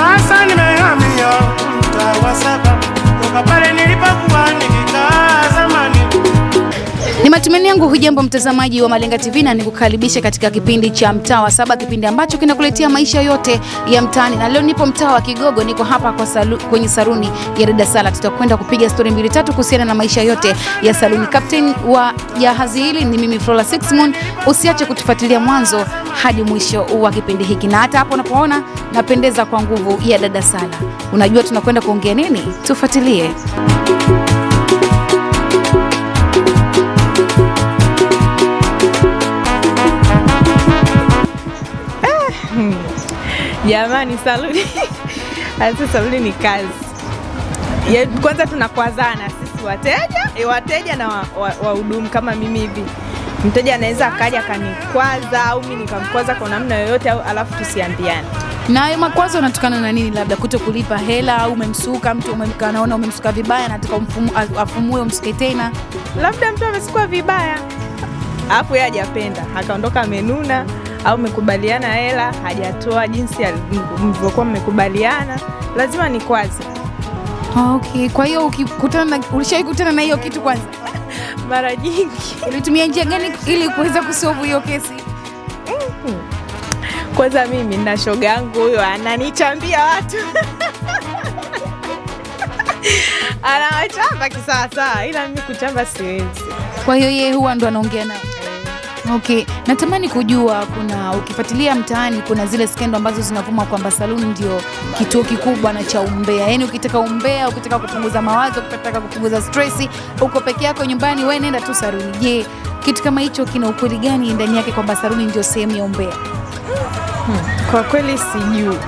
Sasa nimehamia mtaa wa 7 toka pale nilipokuwa nikikaa zamani. Ni matumaini yangu hujambo mtazamaji wa Malenga TV na nikukaribisha katika kipindi cha mtaa wa 7, kipindi ambacho kinakuletea maisha yote ya mtaani. Na leo nipo mtaa wa Kigogo, niko hapa kwenye saluni ya dada Sala. Tutakwenda kupiga story 2-3 kuhusiana na maisha yote ya saluni. Captain wa jahazi hili ni mimi Flora Sixmon. Usiache kutufuatilia mwanzo hadi mwisho wa kipindi hiki. Na hata hapo unapoona napendeza kwa nguvu ya dada Sala, unajua tunakwenda kuongea nini? Tufuatilie. Jamani, saluni saluni ni kazi. Kwanza tunakwazana sisi wateja na wahudumu. Kama mimi hivi, mteja anaweza akaja kanikwaza au mimi nikamkwaza kwa namna yoyote, au alafu tusiambiane. Na hayo makwazo yanatokana na nini? Labda kuto kulipa hela, au umemsuka mtu, anaona umemsuka vibaya, anataka afumue umsuke tena. Labda mtu amesukwa vibaya alafu yeye hajapenda, akaondoka amenuna, au mmekubaliana hela hajatoa jinsi mlivyokuwa mmekubaliana, lazima nikwaze. Okay, kwa hiyo ulishawahi kukutana na hiyo kitu kwanza? Mara nyingi. Ulitumia njia gani ili kuweza kusolve hiyo kesi? Kwanza mimi na shoga yangu, huyo ananichambia watu anawachamba kisawasawa, ila mimi kuchamba siwezi. Kwa hiyo yeye huwa ndo anaongea nao? Okay, natamani kujua, ukifuatilia mtaani kuna zile skendo ambazo zinavuma kwamba saluni ndio kituo kikubwa na cha umbea. Yaani ukitaka umbea, ukitaka kupunguza mawazo, ukitaka kupunguza stress, uko peke yako nyumbani, wewe nenda tu saluni. Je, kitu kama hicho kina ukweli gani ndani yake kwamba saluni ndio sehemu ya umbea? Kwa kweli sijui.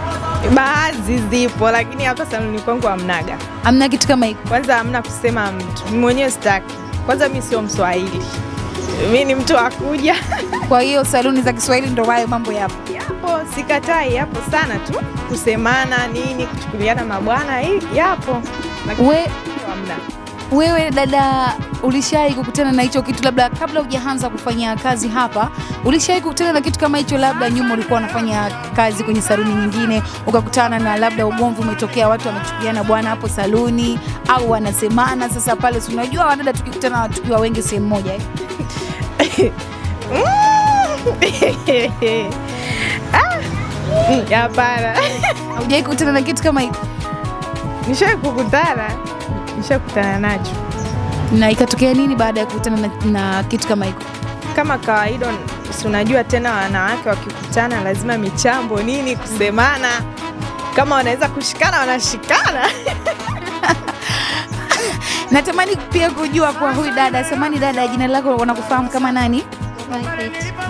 Baadhi zipo, lakini hapa saluni kwangu hamnaga. Hamna kitu kama hicho. Kwanza hamna kusema mtu. Mimi mwenyewe sitaki. Kwanza mimi sio Mswahili. Mimi ni mtu akuja. Kwa hiyo saluni za Kiswahili ndio hayo mambo yapo. Yapo, sikatai, yapo sana tu. Kusemana nini, kuchukuliana mabwana, yapo. Wewe dada, ulishawahi kukutana na hicho kitu? Labda kabla hujaanza kufanya kazi hapa, ulishawahi kukutana na kitu kama hicho? Labda nyuma ulikuwa unafanya kazi kwenye saluni nyingine, ukakutana na labda ugomvi umetokea, watu wamechukuliana bwana hapo saluni, au wanasemana sasa pale? Si unajua wadada tukikutana tukiwa wengi sehemu moja Hapana. Haujawahi kukutana na kitu kama hicho? Nishakutana nacho. Na ikatokea nini baada ya kukutana na kitu kama hicho? Kama kawaida, si unajua tena wanawake wakikutana lazima michambo nini, kusemana. Kama wanaweza kushikana wanashikana. Natamani pia kujua kwa huyu dada, samani dada, jina lako wanakufahamu kama nani?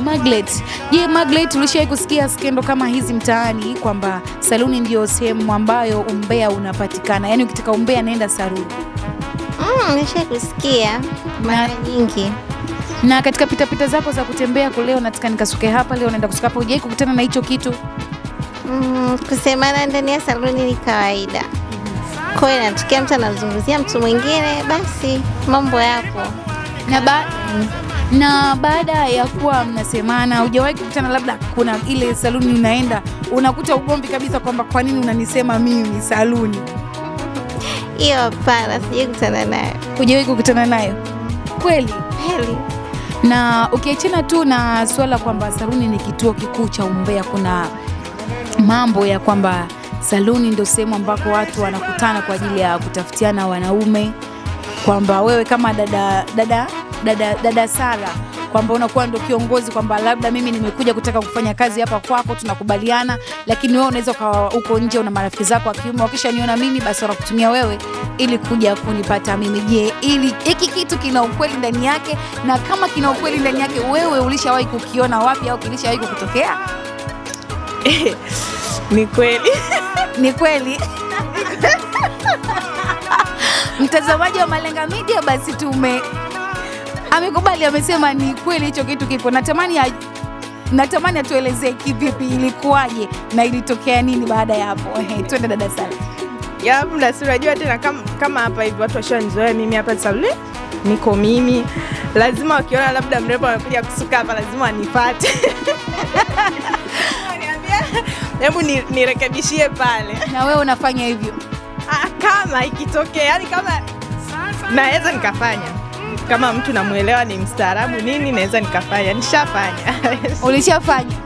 Margaret. Je, Margaret, ulishawahi kusikia skendo kama hizi mtaani kwamba saluni ndio sehemu ambayo umbea unapatikana? Yaani ukitaka umbea naenda saluni. Nishawahi kusikia mara nyingi. Na katika pitapita zako za kutembea leo nataka nikasuke hapa, leo naenda kusuka hapa, hujawahi kukutana na hicho kitu? Kusemana ndani ya saluni ni kawaida. Kwa hiyo inatokea mtu anazungumzia mtu mwingine, basi mambo yapo. Na baada ya kuwa mnasemana, hujawahi kukutana labda kuna ile saluni unaenda unakuta ugomvi kabisa kwamba kwa nini unanisema mimi saluni? Hiyo hapana, sijawahi kukutana nayo. Hujawahi kukutana nayo? Kweli? Kweli. Na ukiachana tu na swala kwamba saluni ni kituo kikuu cha umbea, kuna mambo ya kwamba saluni ndio sehemu ambako watu wanakutana kwa ajili ya kutafutiana wanaume, kwamba wewe kama dada Sara, kwamba unakuwa ndio kiongozi, kwamba labda mimi nimekuja kutaka kufanya kazi hapa kwako, tunakubaliana, lakini wewe unaweza ukawa uko nje una marafiki zako wa kiume, wakishaniona mimi basi wanakutumia wewe ili kuja kunipata mimi. Je, ili hiki kitu kina ukweli ndani yake? Na kama kina ukweli ndani yake, wewe ulishawahi kukiona wapi au kilishawahi kukutokea? Ni kweli. Ni kweli. Mtazamaji wa Malenga Media basi amekubali, amesema ni kweli hicho kitu kipo. Natamani atuelezee kivipi, ilikuwaje na ilitokea nini baada ya hapo. Twende dada Sala. Ya muda si unajua tena kama hapa hivi watu washanizoea mimi hapa saluni. Niko mimi. Lazima wakiona labda mrembo amekuja kusuka hapa lazima anipate. hebu nirekebishie pale. Na wewe unafanya hivyo? Kama ikitokea, yani kama naweza nikafanya, kama mtu namuelewa ni mstaarabu nini, naweza nikafanya. Nishafanya. Ulishafanya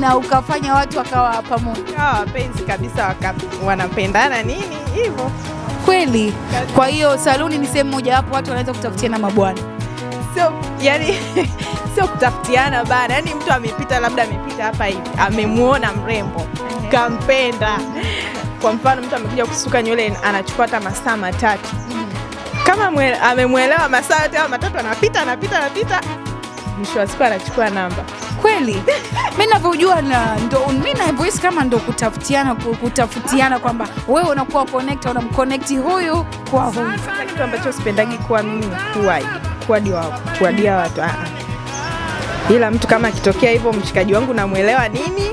na ukafanya watu wakawa pamoja, wapenzi kabisa, wanapendana nini hivyo kweli? Kwa hiyo saluni ni sehemu moja hapo watu wanaweza kutafutiana mabwana, sio yani sio kutafutiana bana, yani mtu amepita, labda amepita hapa hivi amemuona mrembo kampenda. Kwa mfano mtu amekuja kusuka nywele anachukua hata masaa 3. Kama amemuelewa masaa yote 3 anapita, mwisho wa siku anachukua namba. Kweli mimi ninavyojua ndo mimi navyohisi kama ndo kutafutiana kwamba wewe unakuwa connect, unamconnect huyu kwa huyu. Kitu ambacho sipendagi kuwa mimi kuwadia watu. Ila mtu kama akitokea hivyo, mshikaji wangu namuelewa nini,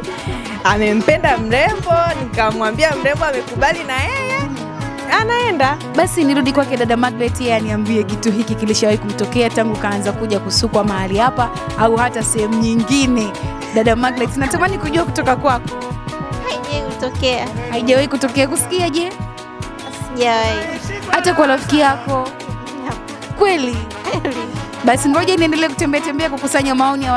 amempenda mrembo, nikamwambia mrembo amekubali na yeye, anaenda. Basi nirudi kwake dada Margaret, yeye aniambie kitu hiki kilishawahi kumtokea tangu kaanza kuja kusukwa mahali hapa au hata sehemu nyingine. Dada Margaret, natamani kujua kutoka kwako. Haijawahi kutokea. Kusikia je? Sijawahi. Hata kwa rafiki yako? Kweli? Basi ngoja niendelee kutembea kukusanya maoni ya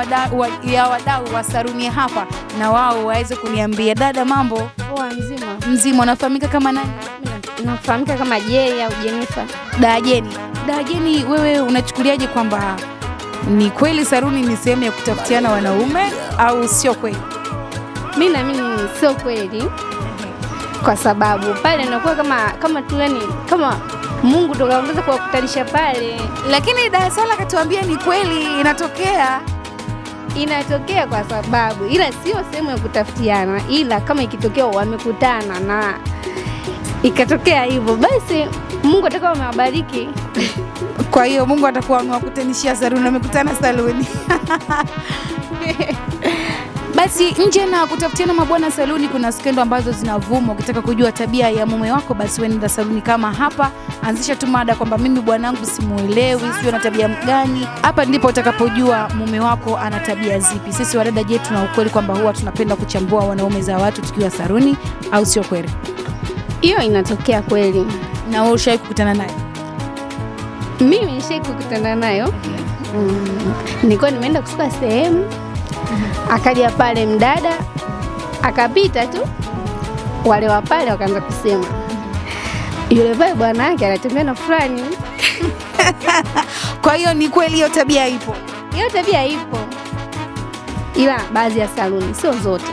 wadau wa saluni hapa, na wao waweze kuniambia. Dada, mambo? Mzima. Unafahamika kama nani? Nafahamika kama Jay au Jennifer. Dajeni, wewe unachukuliaje kwamba ni kweli saluni ni sehemu ya kutafutiana wanaume au sio kweli? Mimi naamini sio kweli, kwa sababu pale inakuwa kama tu, yani kama Mungu ndo kaongeza kuwakutanisha pale. Lakini Dar es Salaam katuambia ni kweli inatokea kwa sababu, ila sio sehemu ya kutafutiana, ila kama ikitokea wamekutana na ikatokea hivyo, basi Mungu atakuwa amewabariki. Kwa hiyo Mungu atakuwa amewakutanishia saluni, amekutana saluni. Basi nje na kutafutiana mabwana saluni, kuna skendo ambazo zinavuma. Ukitaka kujua tabia ya mume wako, basi wewe nenda saluni kama hapa, anzisha tu mada kwamba mimi bwanangu simuelewi, sio na tabia gani. Hapa ndipo utakapojua mume wako ana tabia zipi. Sisi wadada, je, tuna ukweli kwamba huwa tunapenda kuchambua wanaume za watu tukiwa saluni au sio kweli? Hiyo inatokea kweli. Na wewe ushawahi kukutana naye? Mimi nishawahi kukutana nayo. Nilikuwa nimeenda kusuka sehemu, akaja pale mdada, akapita tu, wale wa pale wakaanza kusema yule pale bwana yake anatembea na fulani. Kwa hiyo ni kweli hiyo tabia ipo? Hiyo tabia ipo, ila baadhi ya saluni, sio zote.